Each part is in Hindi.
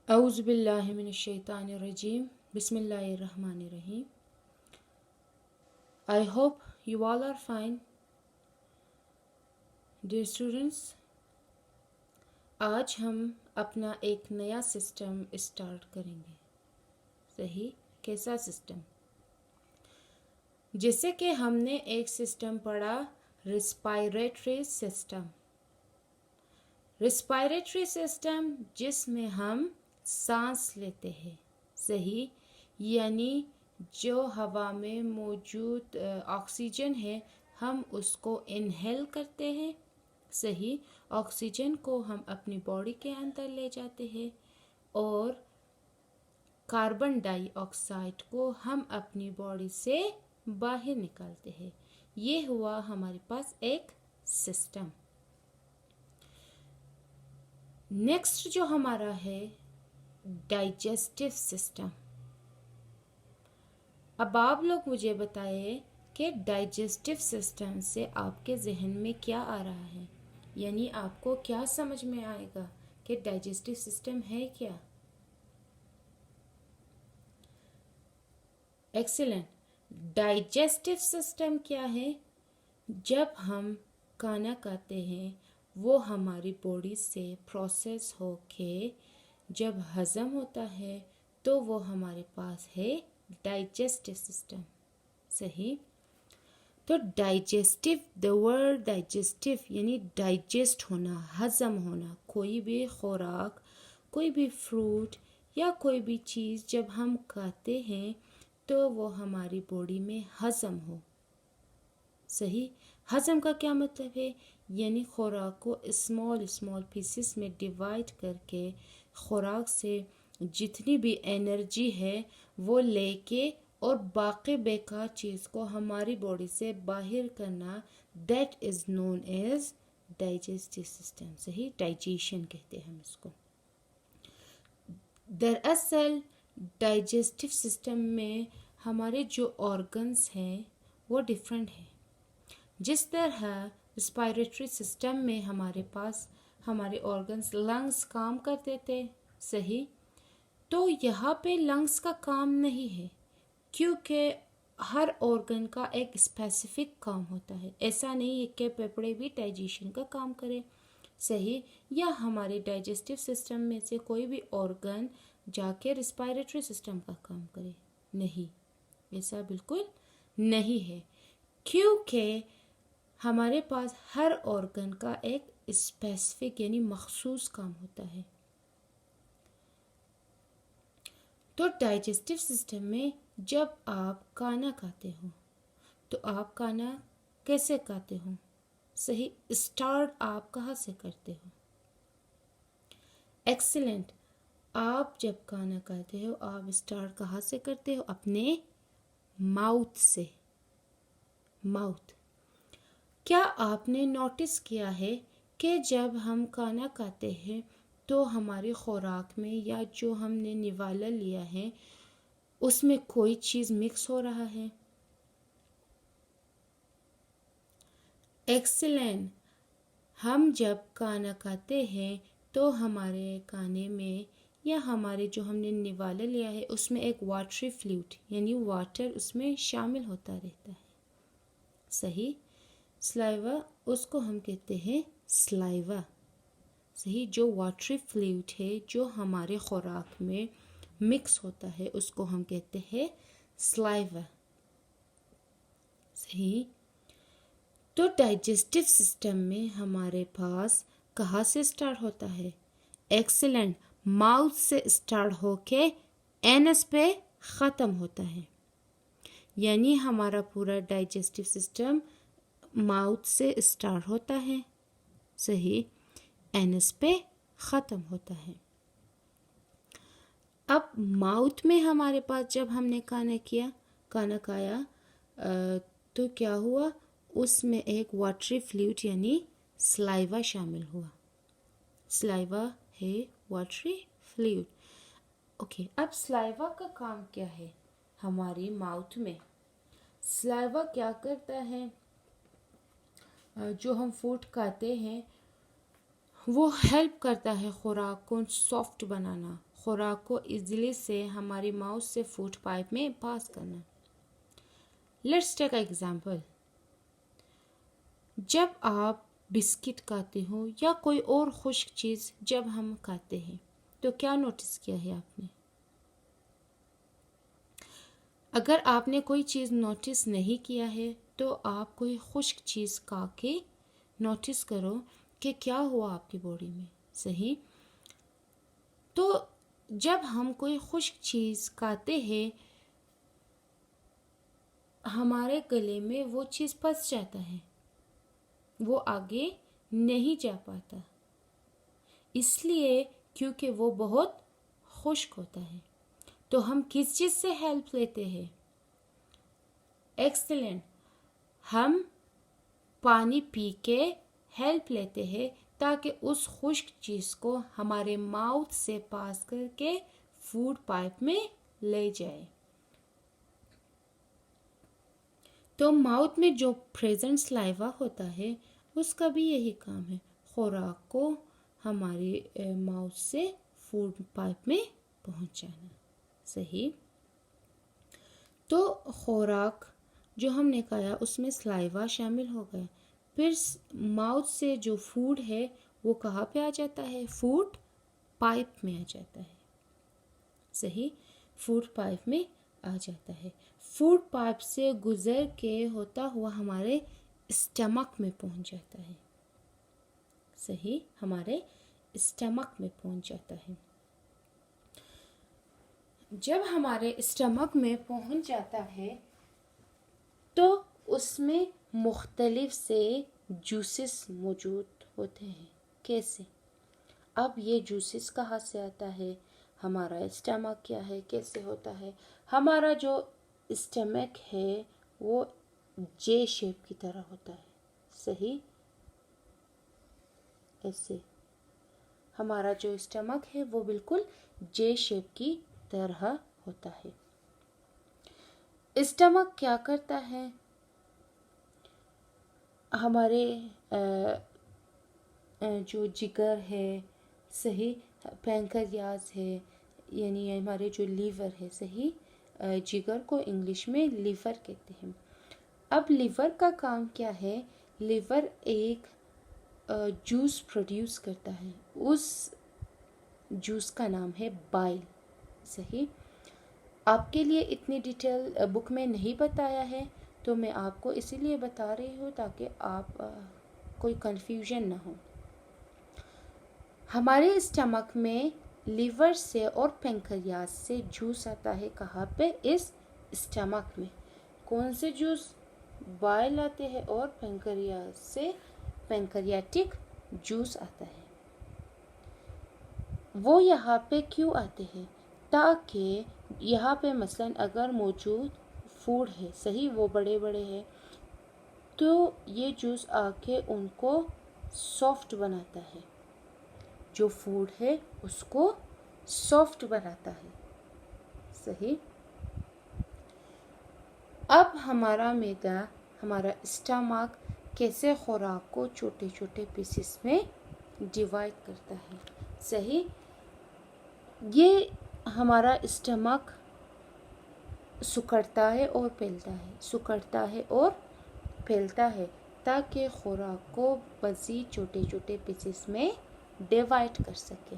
औज़ु बिल्लाहि मिनश शैतानिर रजीम बिस्मिल्लाहिर रहमानिर रहीम. I hope you all are fine. Dear students, आज हम अपना एक नया सिस्टम स्टार्ट करेंगे. सही, कैसा सिस्टम? जैसे कि हमने एक सिस्टम पढ़ा, रिस्पायरेटरी सिस्टम. रिस्पायरेटरी सिस्टम जिसमें हम सांस लेते हैं. सही, यानी जो हवा में मौजूद ऑक्सीजन है हम उसको इनहेल करते हैं. सही, ऑक्सीजन को हम अपनी बॉडी के अंदर ले जाते हैं और कार्बन डाइऑक्साइड को हम अपनी बॉडी से बाहर निकालते हैं. ये हुआ हमारे पास एक सिस्टम. नेक्स्ट जो हमारा है डाइजेस्टिव सिस्टम. अब आप लोग मुझे बताइए कि डाइजेस्टिव सिस्टम से आपके जहन में क्या आ रहा है, यानी आपको क्या समझ में आएगा कि डाइजेस्टिव सिस्टम है क्या? एक्सीलेंट. डाइजेस्टिव सिस्टम क्या है? जब हम खाना खाते हैं वो हमारी बॉडी से प्रोसेस होके जब हज़म होता है तो वो हमारे पास है डाइजेस्टिव सिस्टम. सही, तो डाइजेस्टिव, द वर्ड डाइजेस्टिव यानी डाइजेस्ट होना, हज़म होना. कोई भी खुराक, कोई भी फ्रूट या कोई भी चीज़ जब हम खाते हैं तो वो हमारी बॉडी में हज़म हो. सही, हज़म का क्या मतलब है? यानी खुराक को स्मॉल स्मॉल पीसेस में डिवाइड करके खुराक से जितनी भी एनर्जी है वो लेके और बाकी बेकार चीज़ को हमारी बॉडी से बाहर करना, that is known as digestive system. सही, डाइजेशन कहते हैं हम इसको. दरअसल डाइजेस्टिव सिस्टम में हमारे जो ऑर्गन्स हैं वो डिफरेंट हैं. जिस तरह रेस्पिरेटरी सिस्टम में हमारे पास हमारे ऑर्गन्स लंग्स काम करते थे. सही, तो यहाँ पे लंग्स का काम नहीं है क्योंकि हर ऑर्गन का एक स्पेसिफिक काम होता है. ऐसा नहीं है कि फेफड़े भी डाइजेशन का काम करे. सही, या हमारे डाइजेस्टिव सिस्टम में से कोई भी ऑर्गन जाके रेस्पिरेटरी सिस्टम का काम करे. नहीं, ऐसा बिल्कुल नहीं है क्योंकि हमारे पास हर ऑर्गन का एक स्पेसिफिक यानी मखसूस काम होता है. तो डाइजेस्टिव सिस्टम में जब आप खाना खाते हो तो आप खाना कैसे खाते हो? सही, स्टार्ट आप कहाँ से करते हो? एक्सीलेंट. आप जब खाना खाते हो आप स्टार्ट कहाँ से करते हो? अपने माउथ से. माउथ. क्या आपने नोटिस किया है कि जब हम खाना खाते हैं तो हमारे खुराक में या जो हमने निवाला लिया है उसमें कोई चीज़ मिक्स हो रहा है? एक्सीलेंट. हम जब खाना खाते हैं तो हमारे खाने में या हमारे जो हमने निवाला लिया है उसमें एक वाटरी फ्लूइड यानी वाटर उसमें शामिल होता रहता है. सही, स्लाइवा उसको हम कहते हैं स्लाइवा. सही, जो वाटरी फ्लूइड है जो हमारे खुराक में मिक्स होता है उसको हम कहते हैं स्लाइवा. सही, तो डाइजेस्टिव सिस्टम में हमारे पास कहाँ से स्टार्ट होता है? एक्सीलेंट. माउथ से स्टार्ट होके एनस पे ख़त्म होता है. यानी हमारा पूरा डाइजेस्टिव सिस्टम माउथ से स्टार्ट होता है. सही, एनस पे ख़त्म होता है. अब माउथ में हमारे पास जब हमने खाना खाया तो क्या हुआ? उसमें एक वाटरी फ्लूइड यानी स्लाइवा शामिल हुआ. स्लाइवा है वाटरी फ्लूइड. ओके, अब स्लाइवा का काम क्या है हमारी माउथ में? स्लाइवा क्या करता है? जो हम फूड खाते हैं वो हेल्प करता है खुराक को सॉफ्ट बनाना, खुराक को इजीली से हमारी माउथ से फूड पाइप में पास करना। Let's take example. जब आप बिस्किट खाते हो या कोई और खुश्क चीज़ जब हम खाते हैं तो क्या नोटिस किया है आपने? अगर आपने कोई चीज़ नोटिस नहीं किया है तो आप कोई खुश्क चीज़ खा के नोटिस करो कि क्या हुआ आपकी बॉडी में। सही। तो जब हम कोई खुश्क चीज़ खाते हैं हमारे गले में वो चीज़ फंस जाता है, वो आगे नहीं जा पाता, इसलिए क्योंकि वो बहुत खुश्क होता है। तो हम किस चीज़ से हेल्प लेते हैं? एक्सीलेंट, हम पानी पी के हेल्प लेते हैं ताकि उस खुश्क चीज़ को हमारे माउथ से पास करके फूड पाइप में ले जाए। तो माउथ में जो प्रेजेंट सलाइवा होता है उसका भी यही काम है, खुराक को हमारे माउथ से फूड पाइप में पहुंचाना। सही। तो खुराक जो हमने खाया उसमें सलाइवा शामिल हो गया, फिर माउथ से जो फूड है वो कहाँ पे आ जाता है? फूड पाइप में आ जाता है। सही। फूड पाइप में आ जाता है, फूड पाइप से गुजर के होता हुआ हमारे स्टमक में पहुंच जाता है। सही। हमारे स्टमक में पहुंच जाता है। जब हमारे स्टमक में पहुंच जाता है तो उसमें मुख्तलिफ से जूसेस मौजूद होते हैं। कैसे? अब ये जूसेस कहाँ से आता है? हमारा स्टमक क्या है, कैसे होता है? हमारा जो स्टमक है वो जे शेप की तरह होता है। सही। ऐसे हमारा जो स्टमक है वो बिल्कुल जे शेप की तरह होता है। स्टमक क्या करता है? हमारे जो जिगर है, सही, पैंक्रियाज है, यानी हमारे जो लीवर है, सही, जिगर को इंग्लिश में लीवर कहते हैं। अब लीवर का काम क्या है? लीवर एक जूस प्रोड्यूस करता है, उस जूस का नाम है बाइल। सही। आपके लिए इतनी डिटेल बुक में नहीं बताया है तो मैं आपको इसीलिए बता रही हूँ ताकि आप कोई कन्फ्यूजन ना हो। हमारे स्टमक में लीवर से और पैंक्रियाज से जूस आता है। कहाँ पे? इस स्टमक में। कौन से जूस? बाइल आते हैं और पैंक्रियाज से पैंक्रियाटिक जूस आता है। वो यहाँ पे क्यों आते हैं? ताकि यहाँ पे मसलन अगर मौजूद फूड है, सही, वो बड़े बड़े हैं, तो ये जूस आके उनको सॉफ्ट बनाता है, जो फूड है उसको सॉफ्ट बनाता है। सही। अब हमारा मैदा, हमारा स्टमक कैसे खुराक को छोटे छोटे पीसेस में डिवाइड करता है। सही। ये हमारा स्टमक सिकुड़ता है और फैलता है, सिकुड़ता है और फैलता है ताकि खुराक को मज़ीद छोटे छोटे पीसेस में डिवाइड कर सके।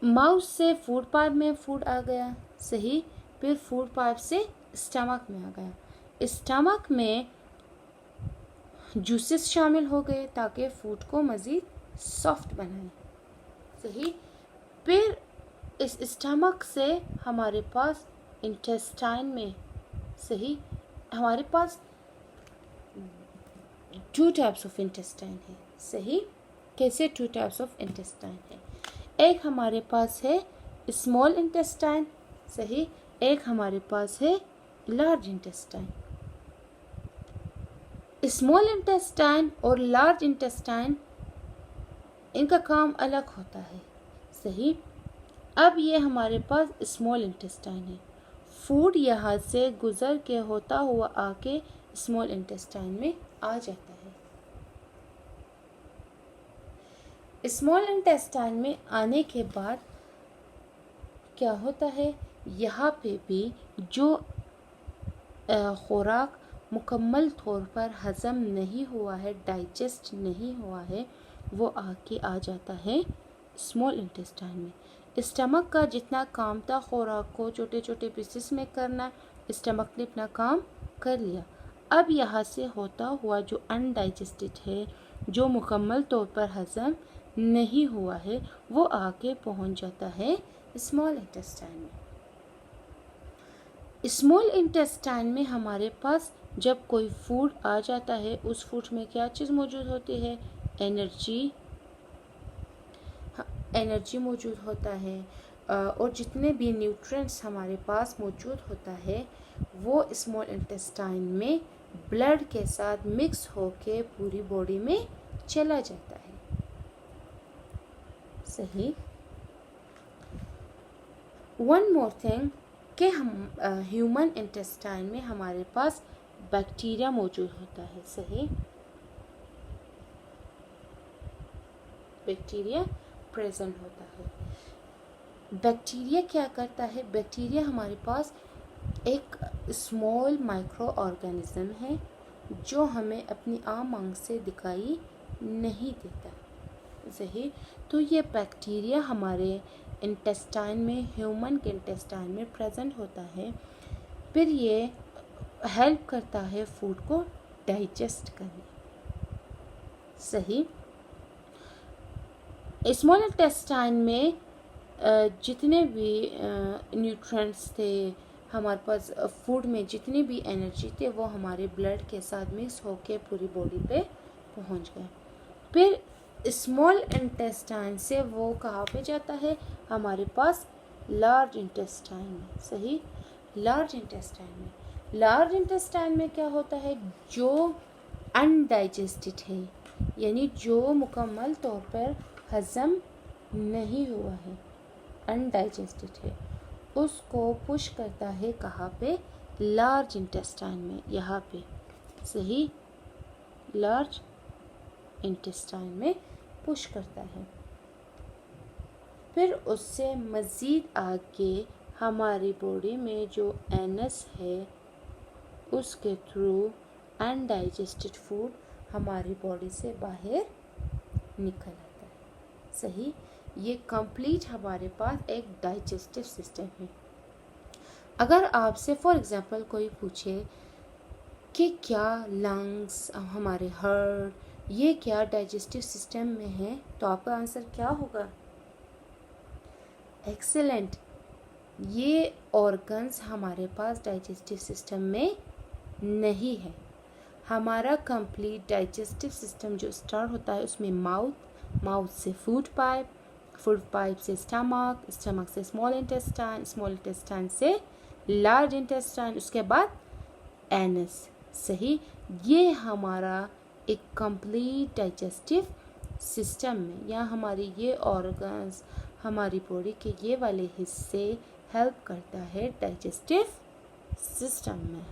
माउथ से फूड पाइप में फूड आ गया। सही। फिर फूड पाइप से स्टमक में आ गया। स्टमक में जूसेस शामिल हो गए ताकि फूड को मज़ीद सॉफ्ट बनाए। सही। फिर इस स्टमक से हमारे पास इंटेस्टाइन में, सही, हमारे पास 2 टाइप्स ऑफ इंटेस्टाइन है। सही। कैसे 2 टाइप्स ऑफ इंटेस्टाइन है? एक हमारे पास है स्मॉल इंटेस्टाइन, सही, एक हमारे पास है लार्ज इंटेस्टाइन। स्मॉल इंटेस्टाइन और लार्ज इंटेस्टाइन इनका काम अलग होता है। सही। अब ये हमारे पास स्मॉल इंटेस्टाइन है, फूड यहाँ से गुजर के होता हुआ आके स्मॉल इंटेस्टाइन में आ जाता है। स्मॉल इंटेस्टाइन में आने के बाद क्या होता है, यहाँ पे भी जो खुराक मुकम्मल तौर पर हज़म नहीं हुआ है, डाइजेस्ट नहीं हुआ है, वो आके आ जाता है स्मॉल इंटेस्टाइन में। स्टमक का जितना काम था खुराक को छोटे छोटे पीसेस में करना, स्टमक ने अपना काम कर लिया। अब यहाँ से होता हुआ जो अनडाइजेस्टेड है, जो मुकम्मल तौर पर हज़म नहीं हुआ है, वो आके पहुँच जाता है स्मॉल इंटेस्टाइन में। स्मॉल इंटेस्टाइन में हमारे पास जब कोई फूड आ जाता है, उस फूड में क्या चीज़ मौजूद होती है, एनर्जी मौजूद होता है, और जितने भी न्यूट्रिएंट्स हमारे पास मौजूद होता है वो स्मॉल इंटेस्टाइन में ब्लड के साथ मिक्स होके पूरी बॉडी में चला जाता है। सही। वन मोर थिंग कि हम ह्यूमन इंटेस्टाइन में हमारे पास बैक्टीरिया मौजूद होता है। सही, बैक्टीरिया प्रेजेंट होता है। बैक्टीरिया क्या करता है, बैक्टीरिया हमारे पास एक स्मॉल माइक्रो ऑर्गेनिज्म है जो हमें अपनी आम आंख से दिखाई नहीं देता। सही, तो ये बैक्टीरिया हमारे इंटेस्टाइन में, ह्यूमन के इंटेस्टाइन में प्रेजेंट होता है। फिर ये हेल्प करता है फूड को डाइजेस्ट करने। सही, स्मॉल इंटेस्टाइन में जितने भी न्यूट्रिएंट्स थे हमारे पास, फूड में जितनी भी एनर्जी थे, वो हमारे ब्लड के साथ मिक्स होके पूरी बॉडी पे पहुंच गए। फिर स्मॉल इंटेस्टाइन से वो कहाँ पे जाता है, हमारे पास लार्ज इंटेस्टाइन में। सही, लार्ज इंटेस्टाइन में, लार्ज इंटेस्टाइन में क्या होता है, जो अनडाइजेस्टेड है, यानी जो मुकम्मल तौर पर हज़म नहीं हुआ है, अनडाइजेस्टेड है, उसको पुश करता है कहाँ पे, लार्ज इंटेस्टाइन में, यहाँ पे। सही, लार्ज इंटेस्टाइन में पुश करता है। फिर उससे मज़ीद आगे हमारी बॉडी में जो एनस है, उसके थ्रू अनडाइजेस्टेड फूड हमारी बॉडी से बाहर निकल आता है। सही, ये कंप्लीट हमारे पास एक डाइजेस्टिव सिस्टम है। अगर आपसे फॉर एग्जांपल कोई पूछे कि क्या लंग्स, हमारे हार्ट, ये क्या डाइजेस्टिव सिस्टम में है, तो आपका आंसर क्या होगा, एक्सीलेंट, ये ऑर्गन्स हमारे पास डाइजेस्टिव सिस्टम में नहीं है। हमारा कंप्लीट डाइजेस्टिव सिस्टम जो स्टार्ट होता है उसमें माउथ से फूड पाइप से स्टमक, स्टमक से स्मॉल इंटेस्टाइन से लार्ज इंटेस्टाइन, उसके बाद एनस। सही, ये हमारा एक कंप्लीट डाइजेस्टिव सिस्टम में, या हमारी ये ऑर्गन्स, हमारी बॉडी के ये वाले हिस्से हेल्प करता है डाइजेस्टिव सिस्टम में।